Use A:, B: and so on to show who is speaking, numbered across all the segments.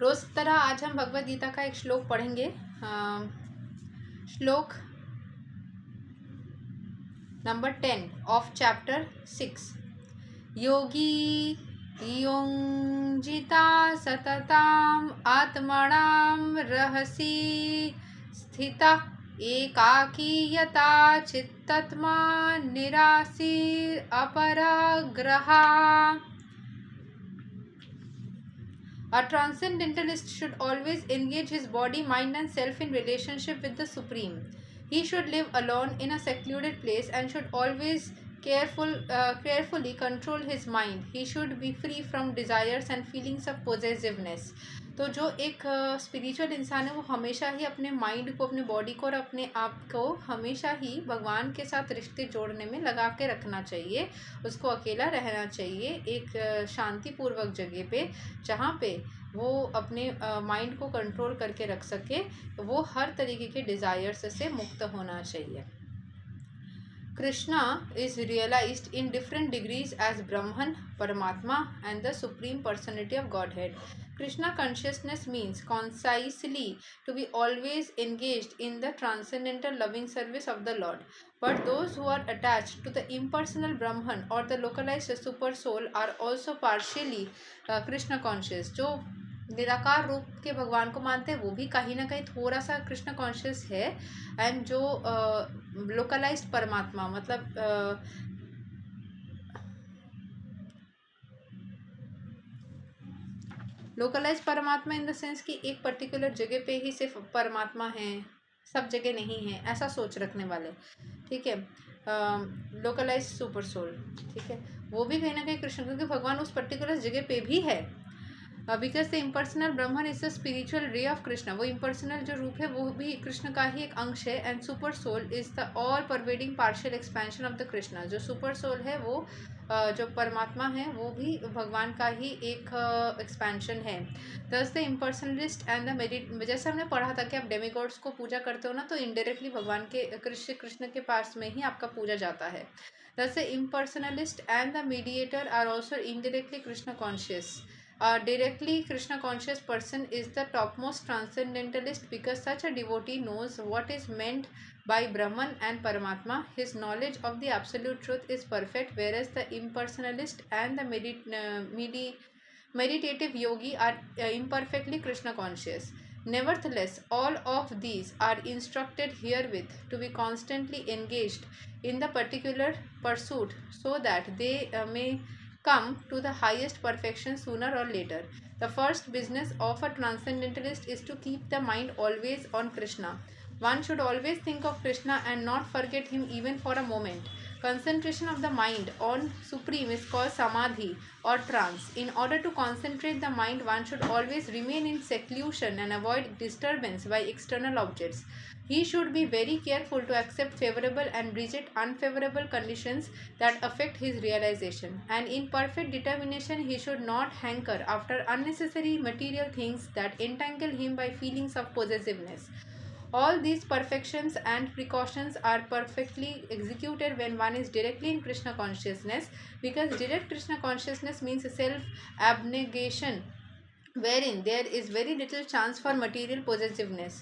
A: रोज की तरह आज हम भगवद गीता का एक श्लोक पढ़ेंगे। श्लोक नंबर 10 ऑफ चैप्टर 6। योगी युञ्जिता सतताम् आत्मनां रहसि स्थिता एकाकीयता चित्तत्मा निराशीर अपराग्रहा। A transcendentalist should always engage his body, mind, and self in relationship with the Supreme. He should live alone in a secluded place and should always carefully control his mind. He should be free from desires and feelings of possessiveness. तो जो एक spiritual इंसान है वो हमेशा ही अपने mind को, अपने बॉडी को और अपने आप को हमेशा ही भगवान के साथ रिश्ते जोड़ने में लगा के रखना चाहिए। उसको अकेला रहना चाहिए एक शांतिपूर्वक जगह पे, जहाँ पे वो अपने माइंड को कंट्रोल करके रख सके। वो हर तरीके के डिज़ायर्स से मुक्त होना चाहिए। Krishna is realized in different degrees as Brahman, Paramatma, and the Supreme Personality of Godhead. Krishna consciousness means concisely to be always engaged in the transcendental loving service of the Lord. But those who are attached to the impersonal Brahman or the localized super soul are also partially Krishna conscious. जो निराकार रूप के भगवान को मानते हैं वो भी कहीं ना कहीं थोड़ा सा कृष्ण कॉन्शियस है। एंड जो लोकलाइज्ड परमात्मा मतलब लोकलाइज्ड परमात्मा इन द सेंस कि एक पर्टिकुलर जगह पे ही सिर्फ परमात्मा है, सब जगह नहीं है, ऐसा सोच रखने वाले। ठीक है, लोकलाइज सुपर सोल, ठीक है, वो भी कहीं ना कहीं कृष्ण, क्योंकि भगवान उस पर्टिकुलर जगह पे भी है। Because the impersonal Brahman is the spiritual ray of Krishna. वो इम्पर्सनल जो रूप है वो भी कृष्ण का ही एक अंश है। And super soul is the all pervading partial expansion of the Krishna. जो सुपर सोल है वो जो परमात्मा है वो भी भगवान का ही एक एक्सपेंशन है। Thus the impersonalist and the मेडिट, जैसे हमने पढ़ा था कि आप डेमिगॉड्स को पूजा करते हो ना, तो इनडायरेक्टली भगवान के कृष्ण के पास में ही आपका पूजा जाता है। Thus the impersonalist and the mediator are also indirectly Krishna conscious. A directly Krishna conscious person is the topmost transcendentalist because such a devotee knows what is meant by Brahman and Paramatma. His knowledge of the absolute truth is perfect, whereas the impersonalist and the meditative yogi are imperfectly Krishna conscious. Nevertheless, all of these are instructed herewith to be constantly engaged in the particular pursuit so that they may come to the highest perfection sooner or later. The first business of a transcendentalist is to keep the mind always on Krishna. One should always think of Krishna and not forget him even for a moment. Concentration of the mind on Supreme is called samadhi or trance. In order to concentrate the mind, one should always remain in seclusion and avoid disturbance by external objects. He should be very careful to accept favorable and reject unfavorable conditions that affect his realization. And in perfect determination, he should not hanker after unnecessary material things that entangle him by feelings of possessiveness. All these perfections and precautions are perfectly executed when one is directly in Krishna consciousness, because direct Krishna consciousness means self abnegation wherein there is very little chance for material possessiveness.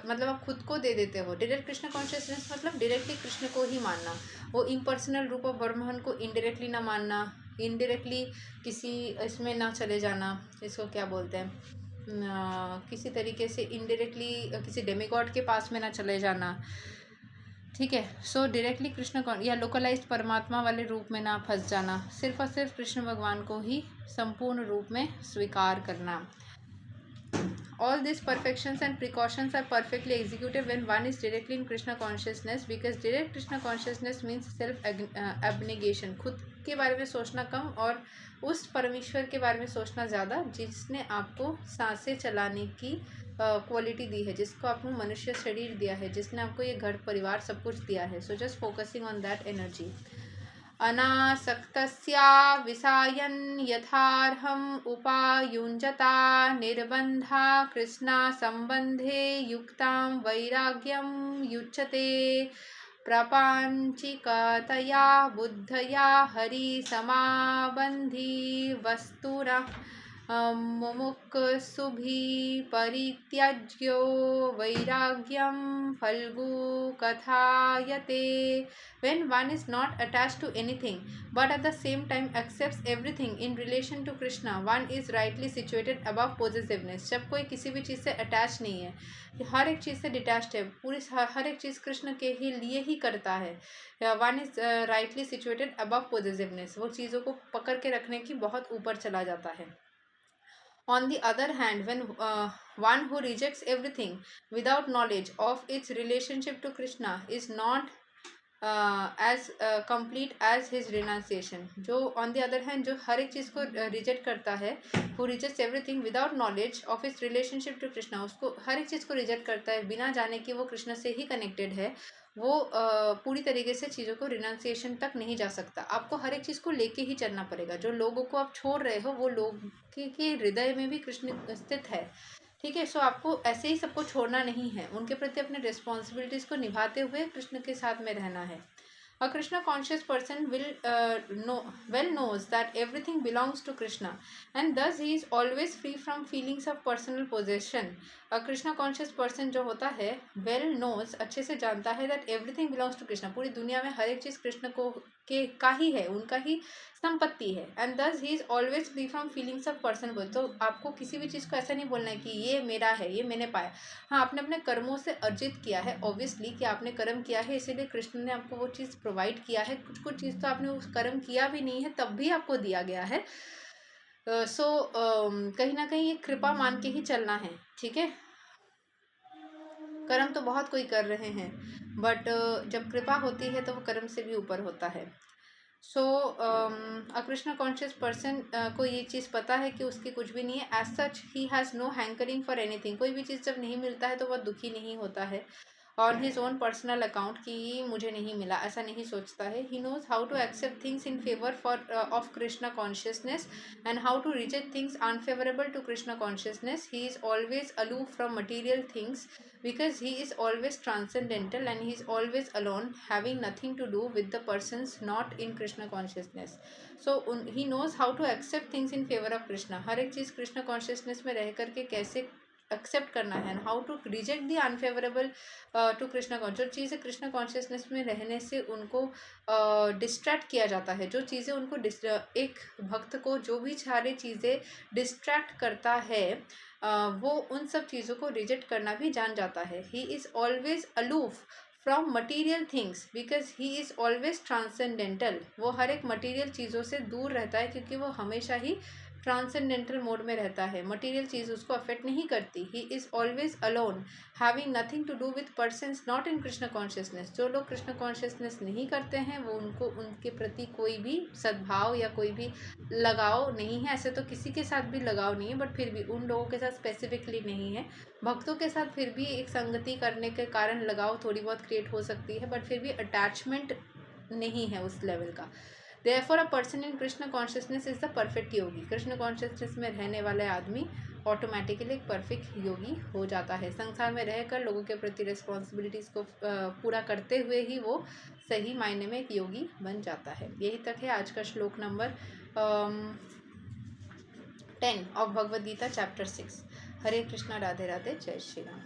A: मतलब आप खुद को दे देते हो। Direct Krishna consciousness मतलब directly Krishna को ही मानना। वो इम्पर्सनल रूप ऑफ ब्रह्मन को इनडायरेक्टली ना मानना, इनडायरेक्टली किसी इसमें ना चले जाना, इसको क्या बोलते हैं, किसी तरीके से इनडायरेक्टली किसी डेमिगॉड के पास में ना चले जाना। ठीक है, सो डायरेक्टली कृष्ण या लोकलाइज्ड परमात्मा वाले रूप में ना फंस जाना, सिर्फ और सिर्फ कृष्ण भगवान को ही संपूर्ण रूप में स्वीकार करना। All these perfections and precautions are perfectly executed when one is directly in Krishna consciousness, because direct Krishna consciousness means self abnegation. खुद के बारे में सोचना कम और उस परमेश्वर के बारे में सोचना ज़्यादा, जिसने आपको सांसें चलाने की क्वालिटी दी है, जिसको आपको मनुष्य शरीर दिया है, जिसने आपको ये घर परिवार सब कुछ दिया है. So just focusing on that energy. अनासक्तस्या विषायन् यथार्हम् उपायुञ्जता निर्बन्धा कृष्णा सम्बन्धे युक्तां वैराग्यं युच्यते. प्रपञ्चिकतया बुद्धया हरिसमाबन्धी वस्तुना मुमुक्षुभिः परित्याज्यो वैराग्यं फल्गु कथायते. When one is not attached to anything but at the same time accepts everything in relation to Krishna, one is rightly situated above possessiveness. जब कोई किसी भी चीज़ से अटैच नहीं है, हर एक चीज़ से डिटैच्ड है, पूरी हर एक चीज़ कृष्ण के ही लिए ही करता है, one is rightly situated above possessiveness, वो चीज़ों को पकड़ के रखने की बहुत ऊपर चला जाता है. On the other hand, when one who rejects everything without knowledge of its relationship to Krishna is not as complete as his renunciation. जो on the other hand जो हर एक चीज़ को रिजेक्ट करता है, who rejects everything without knowledge of its relationship to Krishna, उसको हर एक चीज़ को reject करता है बिना जाने कि वो कृष्ण से ही कनेक्टेड है, वो पूरी तरीके से चीज़ों को रिनाउंसिएशन तक नहीं जा सकता. आपको हर एक चीज़ को लेके ही चलना पड़ेगा. जो लोगों को आप छोड़ रहे हो वो लोग के हृदय में भी कृष्ण स्थित है. ठीक है. सो आपको ऐसे ही सबको छोड़ना नहीं है, उनके प्रति अपने रिस्पॉन्सिबिलिटीज़ को निभाते हुए कृष्ण के साथ में रहना है. A Krishna conscious person will knows that everything belongs to Krishna and thus he is always free from feelings of personal possession. A Krishna conscious person जो होता है well knows, अच्छे से जानता है that everything belongs to Krishna, पूरी दुनिया में हर एक चीज़ कृष्ण को के का ही है, उनका ही संपत्ति है. And thus he is always free from feelings of personal possession. तो आपको किसी भी चीज़ को ऐसा नहीं बोलना है कि ये मेरा है, ये मैंने पाया. हाँ, आपने अपने कर्मों से अर्जित किया है, ऑब्वियसली कि आपने कर्म किया है, इसीलिए कृष्ण ने आपको वो चीज़ प्रोवाइड किया है. कुछ कुछ चीज़ तो आपने उस कर्म किया भी नहीं है तब भी आपको दिया गया है. कहीं ना कहीं ये कृपा मान के ही चलना है. ठीक है. कर्म तो बहुत कोई कर रहे हैं, बट जब कृपा होती है तो वो कर्म से भी ऊपर होता है. सो अ कृष्ण कॉन्शियस पर्सन को ये चीज़ पता है कि उसकी कुछ भी नहीं है. As such he has no hankering for anything. कोई भी चीज़ जब नहीं मिलता है तो वह दुखी नहीं होता है on his own personal account कि मुझे नहीं मिला, ऐसा नहीं सोचता है. He knows how to accept things in favour for of Krishna consciousness and how to reject things unfavourable to Krishna consciousness. He is always aloof from material things because he is always transcendental and he is always alone, having nothing to do with the persons not in Krishna consciousness. So he knows how to accept things in favor of Krishna. हर एक चीज़ Krishna consciousness में रह करके कैसे accept करना है, how to reject the unfavourable to Krishna conscious. जो चीज़ें Krishna consciousness में रहने से उनको डिस्ट्रैक्ट किया जाता है, जो चीज़ें उनको एक भक्त को जो भी सारी चीज़ें डिस्ट्रैक्ट करता है वो उन सब चीज़ों को रिजेक्ट करना भी जान जाता है. ही is always aloof from material things because he is always transcendental. वो हर एक मटीरियल चीज़ों से दूर रहता है क्योंकि वो हमेशा ही ट्रांसेंडेंटल मोड में रहता है. मटीरियल चीज़ उसको अफेक्ट नहीं करती. He is always alone, having nothing to do with persons not in Krishna consciousness. जो लोग कृष्ण कॉन्शियसनेस नहीं करते हैं वो उनको उनके प्रति कोई भी सद्भाव या कोई भी लगाव नहीं है. ऐसे तो किसी के साथ भी लगाव नहीं है, बट फिर भी उन लोगों के साथ स्पेसिफिकली नहीं है. भक्तों के साथ फिर भी एक संगति करने के कारण लगाव थोड़ी बहुत क्रिएट हो सकती है, बट फिर भी अटैचमेंट नहीं है उस लेवल का. Therefore, a person in Krishna consciousness is the perfect yogi. Krishna consciousness में रहने वाले आदमी ऑटोमेटिकली एक परफेक्ट योगी हो जाता है. संसार में रहकर लोगों के प्रति रिस्पॉन्सिबिलिटीज़ को पूरा करते हुए ही वो सही मायने में एक योगी बन जाता है. यही तक है आज का श्लोक number 10 of Bhagavad Gita chapter 6. Hare Krishna, Radhe Radhe, जय श्री राम.